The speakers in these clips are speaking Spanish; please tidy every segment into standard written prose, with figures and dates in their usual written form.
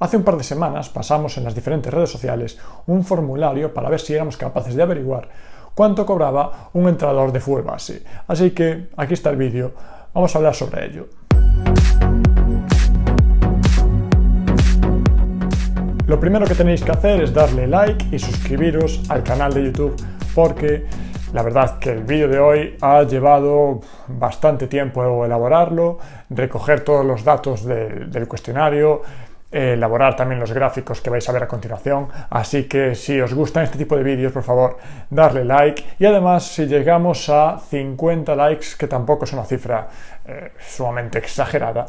Hace un par de semanas pasamos en las diferentes redes sociales un formulario para ver si éramos capaces de averiguar cuánto cobraba un entrenador de fútbol base. Así que aquí está el vídeo, vamos a hablar sobre ello. Lo primero que tenéis que hacer es darle like y suscribiros al canal de YouTube, porque la verdad que el vídeo de hoy ha llevado bastante tiempo elaborarlo, recoger todos los datos del cuestionario, elaborar también los gráficos que vais a ver a continuación. Así que si os gustan este tipo de vídeos, por favor, darle like. Y además, si llegamos a 50 likes, que tampoco es una cifra sumamente exagerada,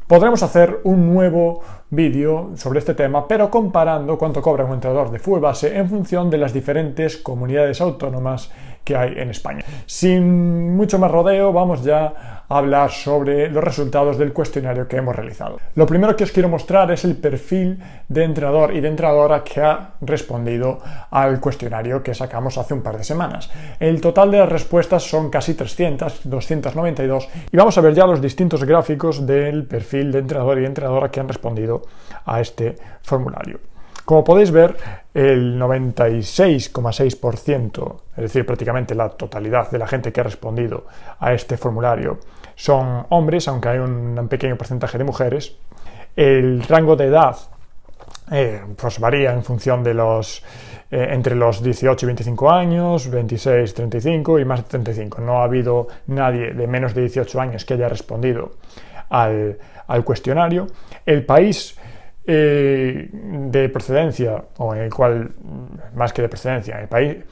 podremos hacer un nuevo vídeo sobre este tema, pero comparando cuánto cobra un entrenador de fútbol base en función de las diferentes comunidades autónomas que hay en España. Sin mucho más rodeo, vamos ya a hablar sobre los resultados del cuestionario que hemos realizado. Lo primero que os quiero mostrar es el perfil de entrenador y de entrenadora que ha respondido al cuestionario que sacamos hace un par de semanas. El total de las respuestas son casi 300, 292, y vamos a ver ya los distintos gráficos del perfil de entrenador y entrenadora que han respondido a este formulario. Como podéis ver, el 96,6%, es decir, prácticamente la totalidad de la gente que ha respondido a este formulario, son hombres, aunque hay un pequeño porcentaje de mujeres. El rango de edad pues varía en función de entre los 18 y 25 años, 26, 35 y más de 35. No ha habido nadie de menos de 18 años que haya respondido al cuestionario. El país de procedencia, o en el cual, más que de procedencia, el país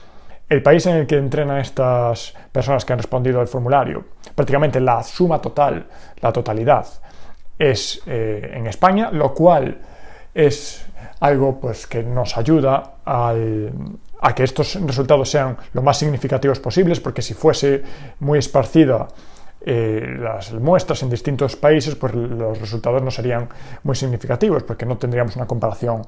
en el que entrenan estas personas que han respondido al formulario, prácticamente la suma total, la totalidad, es en España, lo cual es algo pues que nos ayuda a que estos resultados sean lo más significativos posibles, porque si fuese muy esparcida las muestras en distintos países, pues los resultados no serían muy significativos, porque no tendríamos una comparación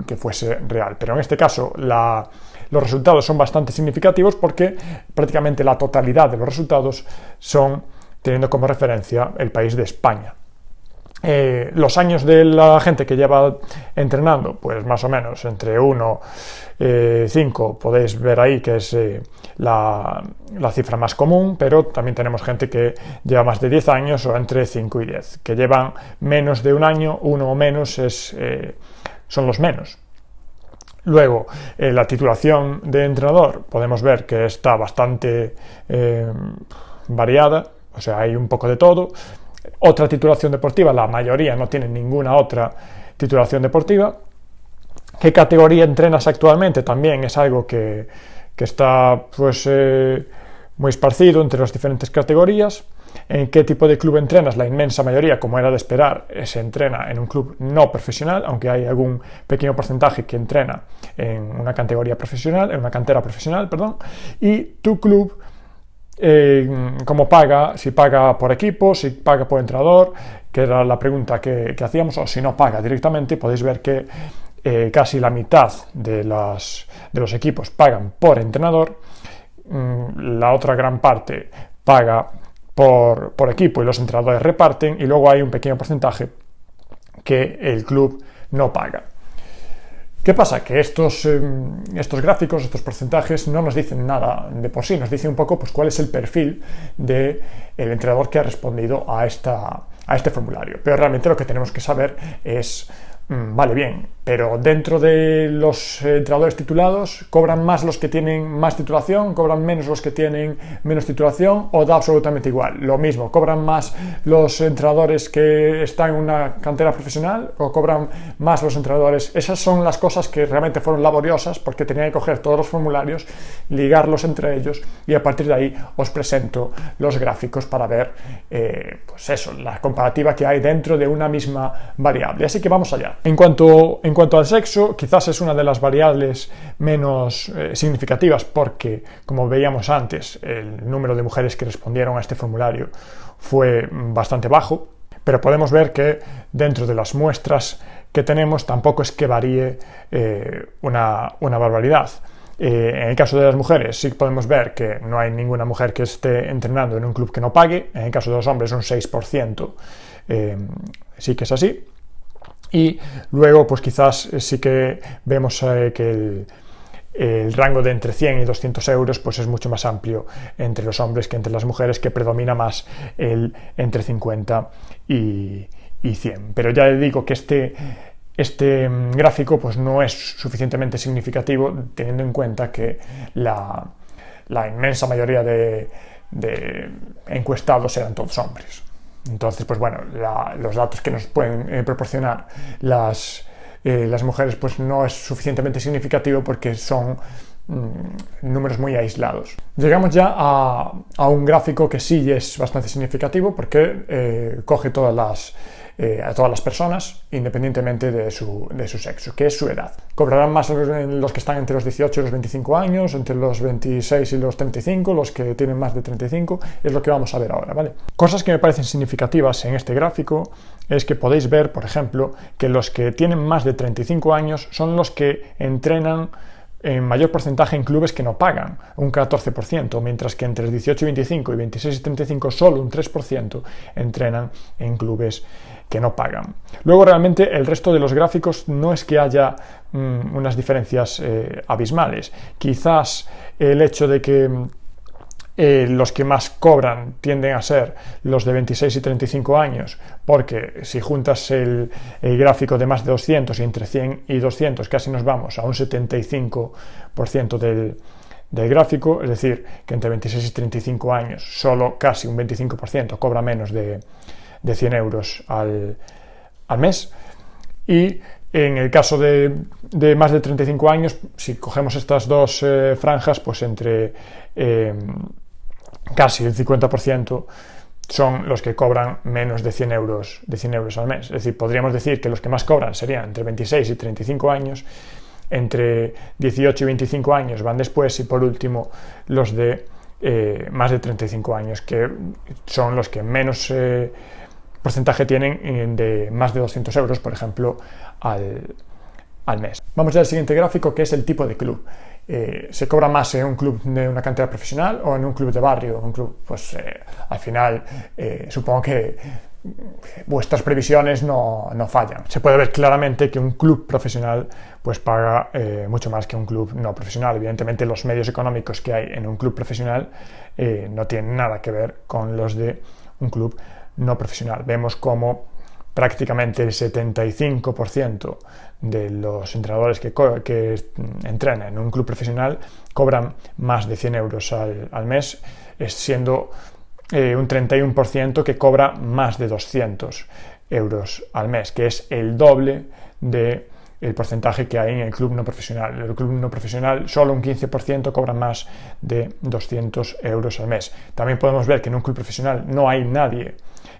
que fuese real. Pero en este caso los resultados son bastante significativos, porque prácticamente la totalidad de los resultados son teniendo como referencia el país de España. Los años de la gente que lleva entrenando, pues más o menos entre 1 y 5, podéis ver ahí que es la cifra más común, pero también tenemos gente que lleva más de 10 años o entre 5 y 10, que llevan menos de un año, 1 o menos son los menos. Luego, la titulación de entrenador, podemos ver que está bastante variada, o sea, hay un poco de todo. Otra titulación deportiva, la mayoría no tienen ninguna otra titulación deportiva. ¿Qué categoría entrenas actualmente? También es algo que está pues, muy esparcido entre las diferentes categorías. ¿En qué tipo de club entrenas? La inmensa mayoría, como era de esperar, se entrena en un club no profesional, aunque hay algún pequeño porcentaje que entrena en una categoría profesional, en una cantera profesional, perdón. Y tu club, cómo paga, si paga por equipo, si paga por entrenador, que era la pregunta que hacíamos, o si no paga directamente. Podéis ver que casi la mitad de los equipos pagan por entrenador, la otra gran parte paga por equipo y los entrenadores reparten, y luego hay un pequeño porcentaje que el club no paga. ¿Qué pasa? Que estos gráficos, estos porcentajes, no nos dicen nada de por sí, nos dicen un poco pues, cuál es el perfil del entrenador que ha respondido a este formulario. Pero realmente lo que tenemos que saber es, vale, bien, pero dentro de los entrenadores titulados, ¿cobran más los que tienen más titulación? ¿Cobran menos los que tienen menos titulación? ¿O da absolutamente igual? Lo mismo, ¿cobran más los entrenadores que están en una cantera profesional? ¿O cobran más los entrenadores? Esas son las cosas que realmente fueron laboriosas, porque tenía que coger todos los formularios, ligarlos entre ellos, y a partir de ahí os presento los gráficos para ver pues eso, la comparativa que hay dentro de una misma variable. Así que vamos allá. En cuanto al sexo, quizás es una de las variables menos significativas, porque, como veíamos antes, el número de mujeres que respondieron a este formulario fue bastante bajo, pero podemos ver que dentro de las muestras que tenemos tampoco es que varíe una barbaridad. En el caso de las mujeres sí podemos ver que no hay ninguna mujer que esté entrenando en un club que no pague. En el caso de los hombres un 6%, sí que es así. Y luego, pues quizás sí que vemos que el rango de entre 100 y 200 euros pues es mucho más amplio entre los hombres que entre las mujeres, que predomina más el entre 50 y 100. Pero ya le digo que este gráfico pues no es suficientemente significativo, teniendo en cuenta que la inmensa mayoría de encuestados eran todos hombres. Entonces, pues bueno, los datos que nos pueden proporcionar las mujeres pues no es suficientemente significativo porque son números muy aislados. Llegamos ya a un gráfico que sí es bastante significativo porque coge a todas las personas, independientemente de su sexo, que es su edad. Cobrarán más los que están entre los 18 y los 25 años, entre los 26 y los 35, los que tienen más de 35, es lo que vamos a ver ahora, ¿vale? Cosas que me parecen significativas en este gráfico es que podéis ver, por ejemplo, que los que tienen más de 35 años son los que entrenan en mayor porcentaje en clubes que no pagan, un 14%, mientras que entre 18 y 25 y 26 y 35 solo un 3% entrenan en clubes que no pagan. Luego realmente el resto de los gráficos no es que haya unas diferencias abismales. Quizás el hecho de que los que más cobran tienden a ser los de 26 y 35 años, porque si juntas el gráfico de más de 200 y entre 100 y 200 casi nos vamos a un 75% del gráfico, es decir, que entre 26 y 35 años solo casi un 25% cobra menos de 100 euros al mes. Y en el caso de más de 35 años, si cogemos estas dos franjas, pues entre casi el 50% son los que cobran menos de 100 euros al mes. Es decir, podríamos decir que los que más cobran serían entre 26 y 35 años, entre 18 y 25 años van después, y por último los de más de 35 años, que son los que menos porcentaje tienen de más de 200 euros, por ejemplo, al mes. Vamos ya al siguiente gráfico, que es el tipo de club. ¿Se cobra más en un club de una cantera profesional o en un club de barrio? Un club, pues al final supongo que vuestras previsiones no fallan. Se puede ver claramente que un club profesional pues paga mucho más que un club no profesional. Evidentemente los medios económicos que hay en un club profesional no tienen nada que ver con los de un club no profesional. Vemos como prácticamente el 75% de los entrenadores que entrenan en un club profesional cobran más de 100 euros al mes, siendo un 31% que cobra más de 200 euros al mes, que es el doble del porcentaje que hay en el club no profesional. En el club no profesional solo un 15% cobra más de 200 euros al mes. También podemos ver que en un club profesional no hay nadie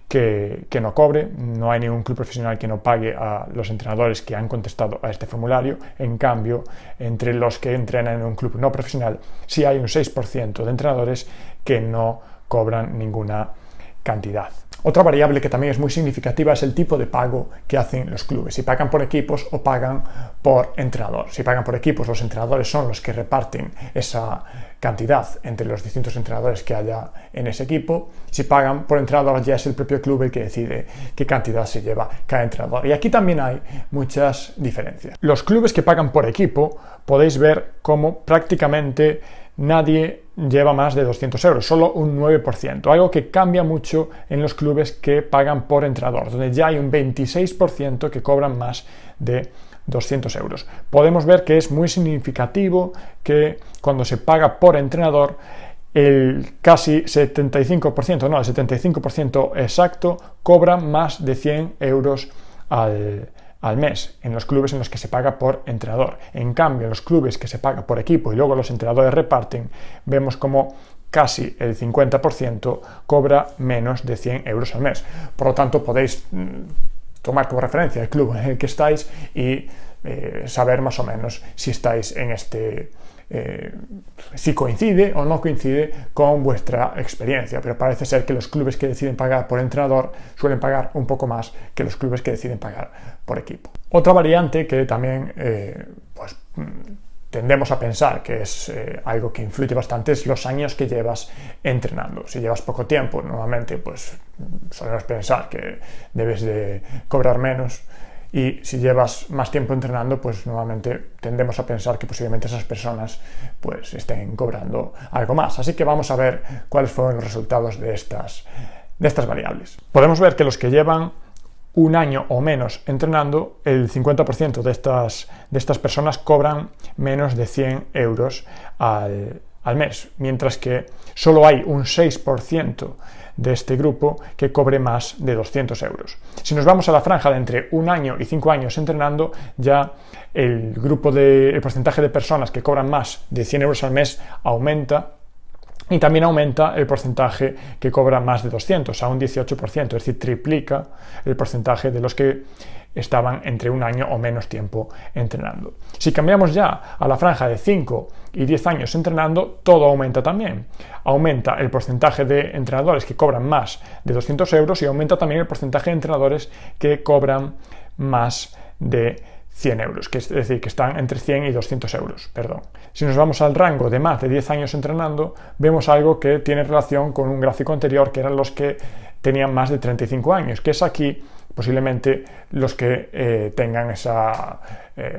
que no cobre, no hay ningún club profesional que no pague a los entrenadores que han contestado a este formulario. En cambio, entre los que entrenan en un club no profesional, sí hay un 6% de entrenadores que no cobran ninguna cantidad. Otra variable que también es muy significativa es el tipo de pago que hacen los clubes, si pagan por equipos o pagan por entrenador. Si pagan por equipos, los entrenadores son los que reparten esa cantidad entre los distintos entrenadores que haya en ese equipo. Si pagan por entrenador, ya es el propio club el que decide qué cantidad se lleva cada entrenador. Y aquí también hay muchas diferencias. Los clubes que pagan por equipo, podéis ver cómo prácticamente nadie lleva más de 200 euros, solo un 9%, algo que cambia mucho en los clubes que pagan por entrenador, donde ya hay un 26% que cobran más de 200 euros. Podemos ver que es muy significativo que cuando se paga por entrenador, el casi 75%, no, el 75% exacto, cobra más de 100 euros al mes en los clubes en los que se paga por entrenador. En cambio, en los clubes que se paga por equipo y luego los entrenadores reparten, vemos como casi el 50% cobra menos de 100 euros al mes. Por lo tanto, podéis tomar como referencia el club en el que estáis y saber más o menos si estáis en si coincide o no coincide con vuestra experiencia, pero parece ser que los clubes que deciden pagar por entrenador suelen pagar un poco más que los clubes que deciden pagar por equipo. Otra variante que también pues tendemos a pensar que es algo que influye bastante es los años que llevas entrenando. Si llevas poco tiempo, normalmente pues solemos pensar que debes de cobrar menos y si llevas más tiempo entrenando, pues nuevamente tendemos a pensar que posiblemente esas personas pues estén cobrando algo más. Así que vamos a ver cuáles fueron los resultados de estas variables. Podemos ver que los que llevan un año o menos entrenando, el 50% de estas personas cobran menos de 100 euros al mes, mientras que solo hay un 6% de este grupo que cobre más de 200 euros. Si nos vamos a la franja de entre 1 año y 5 años entrenando, ya el porcentaje de personas que cobran más de 100 euros al mes aumenta, y también aumenta el porcentaje que cobra más de 200 a un 18%, es decir, triplica el porcentaje de los que estaban entre 1 año o menos tiempo entrenando. Si cambiamos ya a la franja de 5 y 10 años entrenando, todo aumenta también. Aumenta el porcentaje de entrenadores que cobran más de 200 euros y aumenta también el porcentaje de entrenadores que cobran más de 100 euros, es decir, que están entre 100 y 200 euros, perdón. Si nos vamos al rango de más de 10 años entrenando, vemos algo que tiene relación con un gráfico anterior, que eran los que tenían más de 35 años, que es aquí posiblemente los que tengan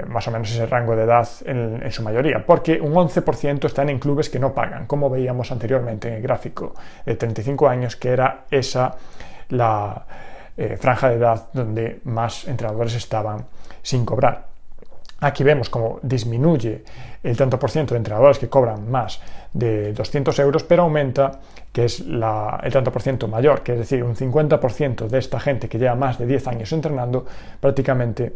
más o menos ese rango de edad en su mayoría, porque un 11% están en clubes que no pagan, como veíamos anteriormente en el gráfico de 35 años, que era la franja de edad donde más entrenadores estaban sin cobrar. Aquí vemos cómo disminuye el tanto por ciento de entrenadores que cobran más de 200 euros, pero aumenta, que es el tanto por ciento mayor, que es decir, un 50% de esta gente que lleva más de 10 años entrenando, prácticamente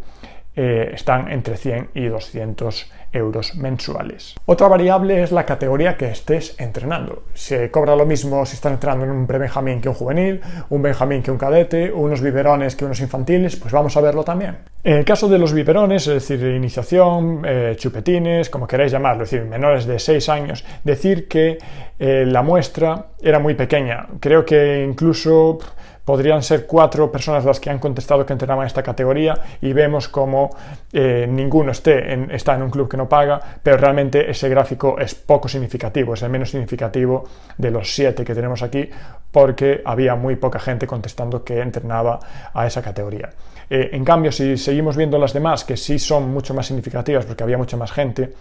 están entre 100 y 200 euros mensuales. Otra variable es la categoría que estés entrenando. Se cobra lo mismo si estás entrenando en un prebenjamín que un juvenil, un benjamín que un cadete, unos biberones que unos infantiles, pues vamos a verlo también. En el caso de los biberones, es decir, iniciación, chupetines, como queráis llamarlo, es decir, menores de 6 años, decir que la muestra era muy pequeña. Creo que incluso podrían ser 4 personas las que han contestado que entrenaban esta categoría, y vemos como ninguno está en un club que no paga, pero realmente ese gráfico es poco significativo, es el menos significativo de los 7 que tenemos aquí, porque había muy poca gente contestando que entrenaba a esa categoría. En cambio, si seguimos viendo las demás, que sí son mucho más significativas porque había mucha más gente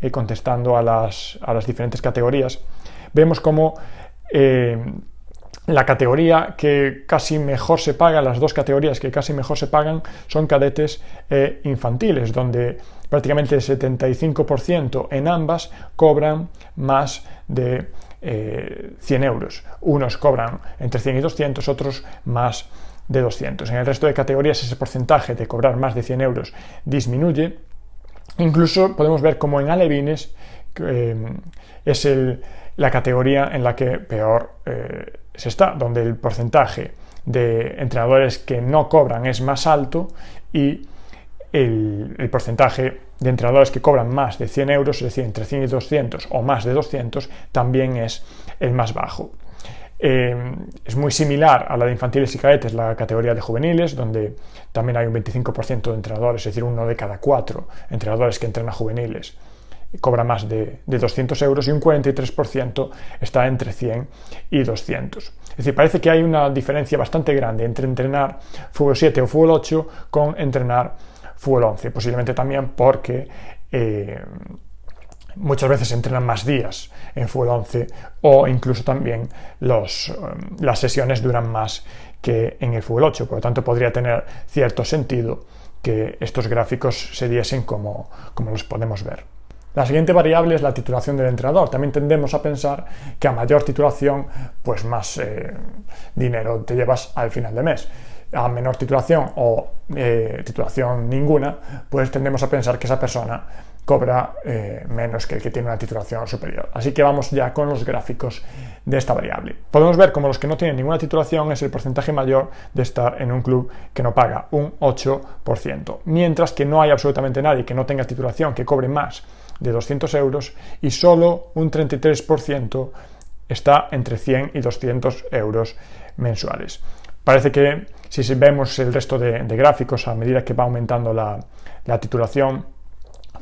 contestando a las diferentes categorías, vemos como la categoría que casi mejor se paga, las dos categorías que casi mejor se pagan, son cadetes e infantiles, donde prácticamente el 75% en ambas cobran más de 100 euros. Unos cobran entre 100 y 200, otros más de 200. En el resto de categorías ese porcentaje de cobrar más de 100 euros disminuye. Incluso podemos ver como en alevines es la categoría en la que peor se está, donde el porcentaje de entrenadores que no cobran es más alto y el porcentaje de entrenadores que cobran más de 100 euros, es decir, entre 100 y 200 o más de 200, también es el más bajo. Es muy similar a la de infantiles y cadetes, la categoría de juveniles, donde también hay un 25% de entrenadores, es decir, 1 de cada 4 entrenadores que entrenan juveniles cobra más de 200 euros y un 43% está entre 100 y 200. Es decir, parece que hay una diferencia bastante grande entre entrenar fútbol 7 o fútbol 8 con entrenar fútbol 11, posiblemente también porque muchas veces se entrenan más días en fútbol 11 o incluso también las sesiones duran más que en el fútbol 8, por lo tanto podría tener cierto sentido que estos gráficos se diesen como los podemos ver. La siguiente variable es la titulación del entrenador. También tendemos a pensar que a mayor titulación, pues más dinero te llevas al final de mes. A menor titulación o titulación ninguna, pues tendemos a pensar que esa persona cobra menos que el que tiene una titulación superior. Así que vamos ya con los gráficos de esta variable. Podemos ver como los que no tienen ninguna titulación es el porcentaje mayor de estar en un club que no paga, un 8%, mientras que no hay absolutamente nadie que no tenga titulación que cobre más de 200 euros y solo un 33% está entre 100 y 200 euros mensuales. Parece que si vemos el resto de gráficos, a medida que va aumentando la titulación,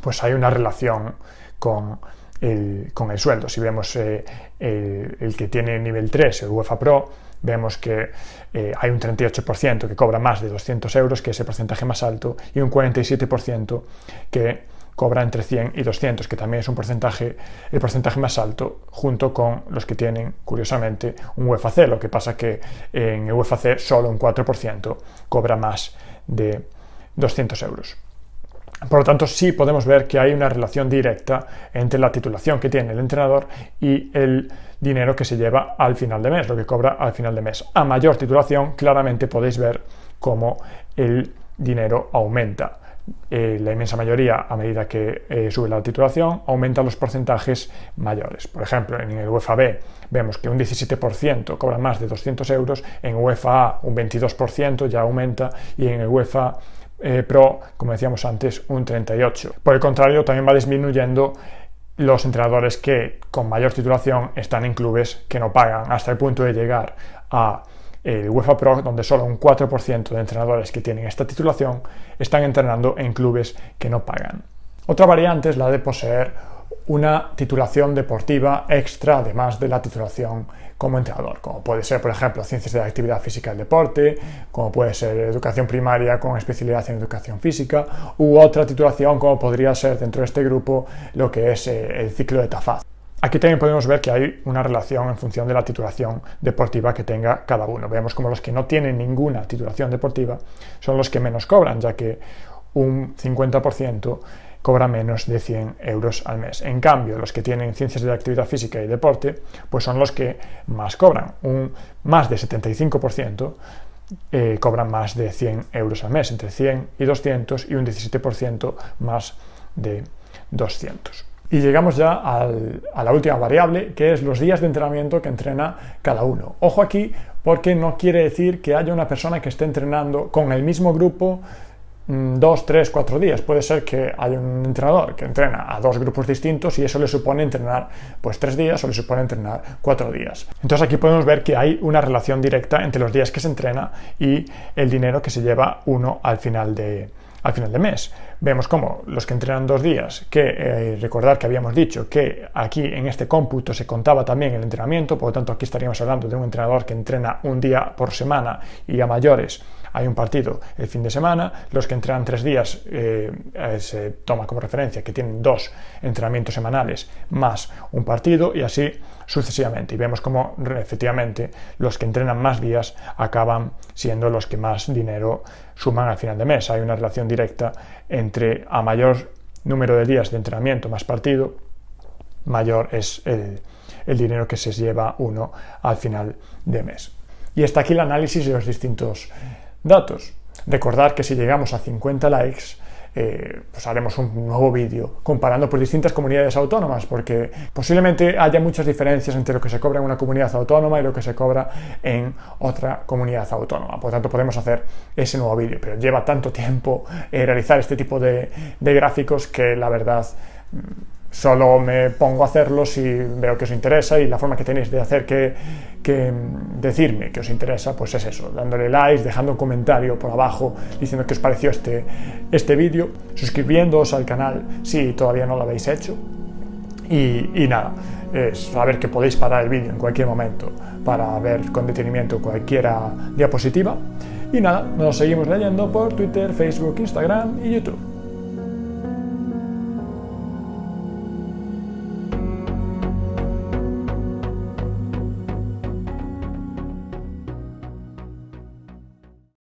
pues hay una relación con el sueldo. Si vemos el que tiene nivel 3, el UEFA Pro, vemos que hay un 38% que cobra más de 200 euros, que es el porcentaje más alto, y un 47% que cobra entre 100 y 200, que también es el porcentaje más alto, junto con los que tienen, curiosamente, un UEFA-C. Lo que pasa que en el UEFA-C solo un 4% cobra más de 200 euros. Por lo tanto, sí podemos ver que hay una relación directa entre la titulación que tiene el entrenador y el dinero que se lleva al final de mes, lo que cobra al final de mes. A mayor titulación, claramente podéis ver cómo el dinero aumenta. La inmensa mayoría, a medida que sube la titulación, aumentan los porcentajes mayores. Por ejemplo, en el UEFA B vemos que un 17% cobra más de 200 euros, en UEFA A un 22% ya aumenta, y en el UEFA Pro, como decíamos antes, un 38%. Por el contrario, también va disminuyendo los entrenadores que con mayor titulación están en clubes que no pagan, hasta el punto de llegar a el UEFA Pro, donde solo un 4% de entrenadores que tienen esta titulación están entrenando en clubes que no pagan. Otra variante es la de poseer una titulación deportiva extra, además de la titulación como entrenador, como puede ser, por ejemplo, Ciencias de la Actividad Física y el Deporte, como puede ser Educación Primaria con especialidad en Educación Física, u otra titulación como podría ser dentro de este grupo lo que es el ciclo de Tafaz. Aquí también podemos ver que hay una relación en función de la titulación deportiva que tenga cada uno. Vemos como los que no tienen ninguna titulación deportiva son los que menos cobran, ya que un 50% cobra menos de 100 euros al mes. En cambio, los que tienen Ciencias de la Actividad Física y Deporte, pues son los que más cobran. Más de 75% cobran más de 100 euros al mes, entre 100 y 200, y un 17% más de 200. Y llegamos ya a la última variable, que es los días de entrenamiento que entrena cada uno. Ojo aquí, porque no quiere decir que haya una persona que esté entrenando con el mismo grupo 2, 3, 4 días. Puede ser que haya un entrenador que entrena a 2 grupos distintos y eso le supone entrenar pues 3 días o le supone entrenar 4 días. Entonces aquí podemos ver que hay una relación directa entre los días que se entrena y el dinero que se lleva uno al final de mes. Vemos como los que entrenan 2 días, que recordar que habíamos dicho que aquí en este cómputo se contaba también el entrenamiento, por lo tanto aquí estaríamos hablando de un entrenador que entrena un día por semana, y a mayores hay un partido el fin de semana. Los que entrenan 3 días se toma como referencia que tienen 2 entrenamientos semanales más un partido, y así sucesivamente. Y vemos como efectivamente los que entrenan más días acaban siendo los que más dinero suman al final de mes. Hay una relación directa entre a mayor número de días de entrenamiento más partido, mayor es el dinero que se lleva uno al final de mes. Y hasta aquí el análisis de los distintos datos. Recordar que si llegamos a 50 likes, pues haremos un nuevo vídeo comparando por distintas comunidades autónomas, porque posiblemente haya muchas diferencias entre lo que se cobra en una comunidad autónoma y lo que se cobra en otra comunidad autónoma. Por lo tanto, podemos hacer ese nuevo vídeo, pero lleva tanto tiempo realizar este tipo de gráficos que la verdad solo me pongo a hacerlos si veo que os interesa, y la forma que tenéis de hacer que decirme que os interesa, pues es eso, dándole like, dejando un comentario por abajo diciendo qué os pareció este vídeo, suscribiéndoos al canal si todavía no lo habéis hecho, y nada, es saber que podéis parar el vídeo en cualquier momento para ver con detenimiento cualquier diapositiva, y nada, nos seguimos leyendo por Twitter, Facebook, Instagram y YouTube.